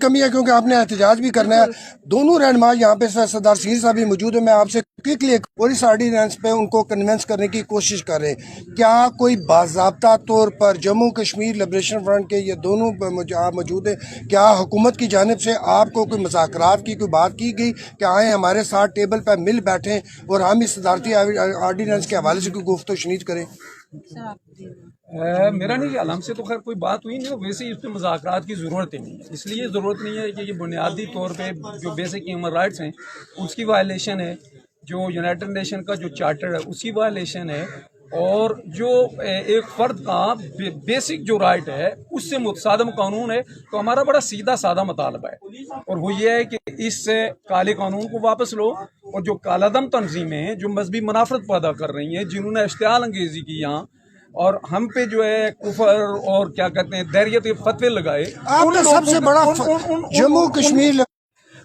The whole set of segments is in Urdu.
کمی ہے کیونکہ آپ نے احتجاج بھی کرنا ہے. دونوں رہنما یہاں پہ سردار سیر صاحب بھی موجود ہے. میں آپ سے کوئکلی ایک پولیس آرڈیننس پہ ان کو کنونس کرنے کی کوشش کر رہے ہیں. کیا کوئی باضابطہ طور پر جموں کشمیر لبریشن فرنٹ کے یہ دونوں آپ موجود ہیں, کیا حکومت کی جانب سے آپ کو کوئی مذاکرات کی کوئی بات کی گئی کہ آئیں ہمارے ساتھ ٹیبل پہ مل بیٹھیں اور ہم اس صدارتی آرڈیننس کے حوالے سے کوئی گفت و شنید کریں؟ میرا نہیں خیال ہم سے تو خیر کوئی بات ہوئی نہیں. ویسے اس پہ مذاکرات کی ضرورت ہی نہیں ہے. اس لیے ضرورت نہیں ہے کہ یہ بنیادی طور پہ جو بیسک ہیومن رائٹس ہیں اس کی وائلیشن ہے, جو یونائٹڈ نیشن کا جو چارٹر ہے اس کی وائلیشن ہے, اور جو ایک فرد کا بیسک جو رائٹ ہے اس سے متصادم قانون ہے. تو ہمارا بڑا سیدھا سادہ مطالبہ ہے, اور وہ یہ ہے کہ اس سے کالے قانون کو واپس لو, اور جو کالا دم تنظیمیں جو مذہبی منافرت پیدا کر رہی ہیں, جنہوں نے اشتعال انگیزی کی یہاں اور ہم پہ جو ہے کفر اور کیا کہتے ہیں دیریت کے فتوے لگائے, آپ کا سب سے بڑا جموں کشمیر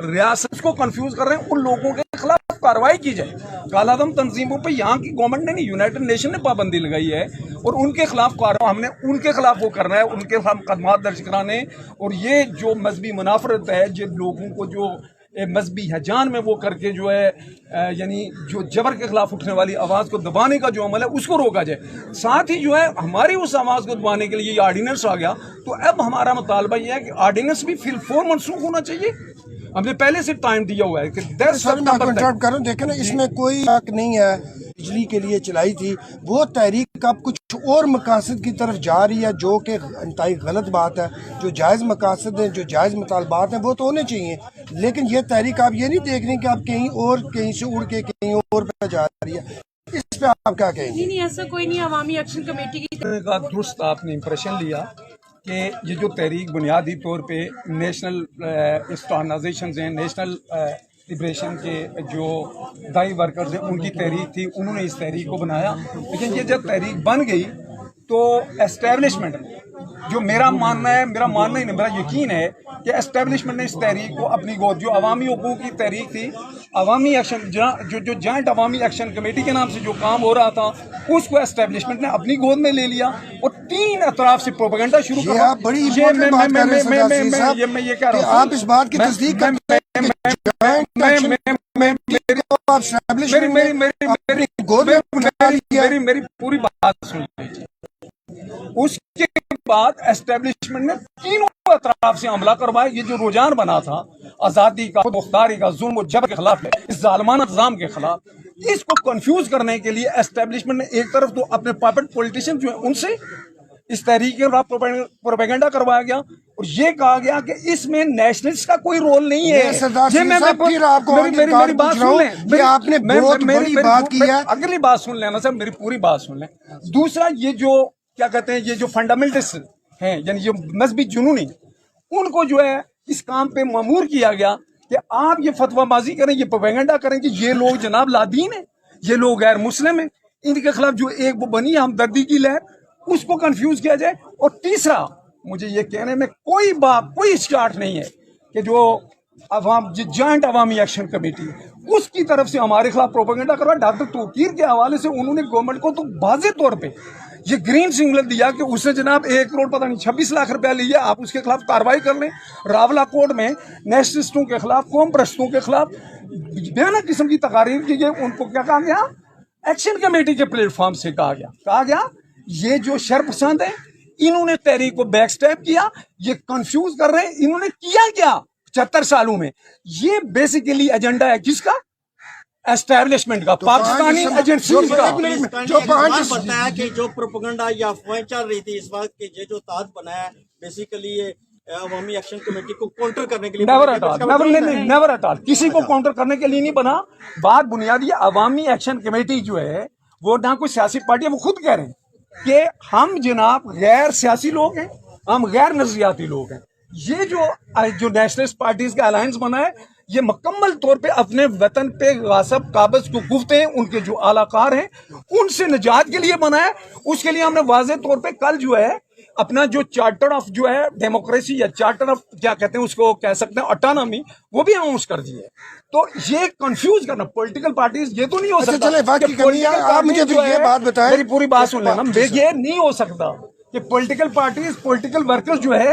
ریاست کو کنفیوز کر رہے ہیں, ان لوگوں کے خلاف کارروائی کی جائے. کالا دم تنظیموں پہ یہاں کی گورنمنٹ نے نہیں, یونائٹڈ نیشن نے پابندی لگائی ہے, اور ان کے خلاف کارروائی ہم نے ان کے خلاف وہ کرنا ہے, ان کے خلاف مقدمات درج کرانے. اور یہ جو مذہبی منافرت ہے, جن لوگوں کو جو مذہبی ہیجان میں وہ کر کے جو ہے یعنی جو جبر کے خلاف اٹھنے والی آواز کو دبانے کا جو عمل ہے اس کو روکا جائے. ساتھ ہی جو ہے ہماری اس آواز کو دبانے کے لیے یہ آرڈیننس آ گیا, تو اب ہمارا مطالبہ یہ ہے کہ آرڈیننس بھی فی الفور منسوخ ہونا چاہیے. ہم نے پہلے سے ٹائم دیا ہوا ہے کہ دیکھیں نا, اس میں کوئی حق نہیں ہے. بجلی کے لیے چلائی تھی وہ تحریک اب کچھ اور مقاصد کی طرف جا رہی ہے, جو کہ انتہائی غلط بات ہے. جو جائز مقاصد ہیں, جو جائز مطالبات ہیں وہ تو ہونے چاہیے, لیکن یہ تحریک آپ یہ نہیں دیکھ رہے کہ آپ کہیں سے اڑ کے کہیں اور پہ جا رہی ہے. اس پہ آپ کیا کہیں گے؟ نہیں ایسا کوئی نہیں. عوامی ایکشن کمیٹی کی درست آپ نے امپریشن لیا کہ یہ جو تحریک بنیادی طور پہ نیشنل آرگنائزیشنز ہیں, نیشنل لبریشن کے جو دائی ورکرز ہیں, ان کی تحریک تھی, انہوں نے اس تحریک کو بنایا. لیکن یہ جب تحریک بن گئی تو اسٹیبلشمنٹ جو میرا ماننا ہی نہیں, میرا یقین ہے کہ اسٹیبلشمنٹ نے اس تحریک کو اپنی گود, جو عوامی حقوق کی تحریک تھی, عوامی ایکشن جو جوائنٹ عوامی ایکشن کمیٹی کے نام سے جو کام ہو رہا تھا, اس کو اسٹیبلشمنٹ نے اپنی گود میں لے لیا اور تین اطراف سے پروپیگنڈا شروع کر دیا. یہ کہہ رہا ہوں, آپ اس بات کی تصدیق میری پوری بات سن لیجیے. اس کے بعد اسٹیبلشمنٹ نے تینوں اطراف سے حملہ کروایا. یہ جو رجحان بنا تھا آزادی کا, مختاری کا, ظلم و جبر کے خلاف ہے, اس ظالمانہ نظام کے خلاف, اس کو کنفیوز کرنے کے لیے اسٹیبلشمنٹ نے ایک طرف تو اپنے پاپٹ پولیٹیشین جو ہیں ان سے اس تحریک کے خلاف پروپیگنڈا کروایا گیا, اور یہ کہا گیا کہ اس میں نیشنلسٹ کا کوئی رول نہیں ہے. اگلی بات سن لینا سر, میری پوری بات سن لیں. دوسرا, یہ جو کیا کہتے ہیں, یہ جو فنڈامنٹلسٹ ہیں یعنی یہ مذہبی جنونی, ان کو جو ہے اس کام پہ مامور کیا گیا کہ آپ یہ فتویٰ بازی کریں, یہ پروپیگنڈا کریں کہ یہ لوگ جناب لادین ہیں, یہ لوگ غیر مسلم ہیں, ان کے خلاف جو ایک وہ بنی ہے ہمدردی کی لہر, اس کو کنفیوز کیا جائے. اور تیسرا, مجھے یہ کہنے میں کوئی اسٹارٹ نہیں ہے کہ جو جوائنٹ عوامی ایکشن کمیٹی اس کی طرف سے ہمارے خلاف پروپیگنڈا کروا. ڈاکٹر توقیر کے حوالے سے انہوں نے گورنمنٹ کو تو واضح طور پہ یہ گرین سگنل دیا کہ اس نے جناب 1 کروڑ پتہ نہیں 26 لاکھ روپیہ لیا, آپ اس کے خلاف کارروائی کر لیں. راولہ کوٹ میں نیشنلسٹوں کے خلاف, قوم پرستوں کے خلاف بیانہ قسم کی تقاریر کی گئی. ان کو کیا کہا گیا, ایکشن کمیٹی کے پلیٹ فارم سے کہا گیا یہ جو شرپسند ہیں انہوں نے تحریک کو بیک سٹیپ کیا, یہ کنفیوز کر رہے ہیں. انہوں نے کیا کیا 75 سالوں میں, یہ بیسیکلی ایجنڈا ہے کس کا, اسٹیبلشمنٹ کا, پاکستانی ایجنسیز کا. جو بتایا کہ جو پروپیگنڈا یا افواہیں چل رہی تھی اس وقت کہ یہ جو تحت بنایا ہے بیسیکلی یہ عوامی ایکشن کمیٹی کو کاؤنٹر کرنے کے لیے, نیور ایٹ آل, کسی کو کاؤنٹر کرنے کے لیے نہیں بنا. بات بنیادی عوامی ایکشن کمیٹی جو ہے وہ نہ کوئی سیاسی پارٹی ہے, وہ خود کہہ رہے ہیں کہ ہم جناب غیر سیاسی لوگ ہیں, ہم غیر نظریاتی لوگ ہیں. یہ جو نیشنلسٹ پارٹیز کا الائنس بنا ہے یہ مکمل طور پہ اپنے وطن پہ غاصب قابض کو گفتے ہیں, ان کے جو اعلی کار ہیں ان سے نجات کے لیے بنا ہے. اس کے لیے ہم نے واضح طور پہ کل جو ہے اپنا جو چارٹر آف جو ہے ڈیموکریسی یا چارٹر آف کیا کہتے ہیں اس کو کہہ سکتے ہیں آٹونومی, وہ بھی اناؤنس کر دی ہے. تو یہ کنفیوز کرنا پولیٹیکل پارٹیز, یہ تو نہیں ہو سکتا. آپ مجھے یہ بات بتائیں, میری پوری بات سن لینا, یہ نہیں ہو سکتا کہ پولیٹیکل پارٹیز, پولیٹیکل ورکرز جو ہے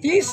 30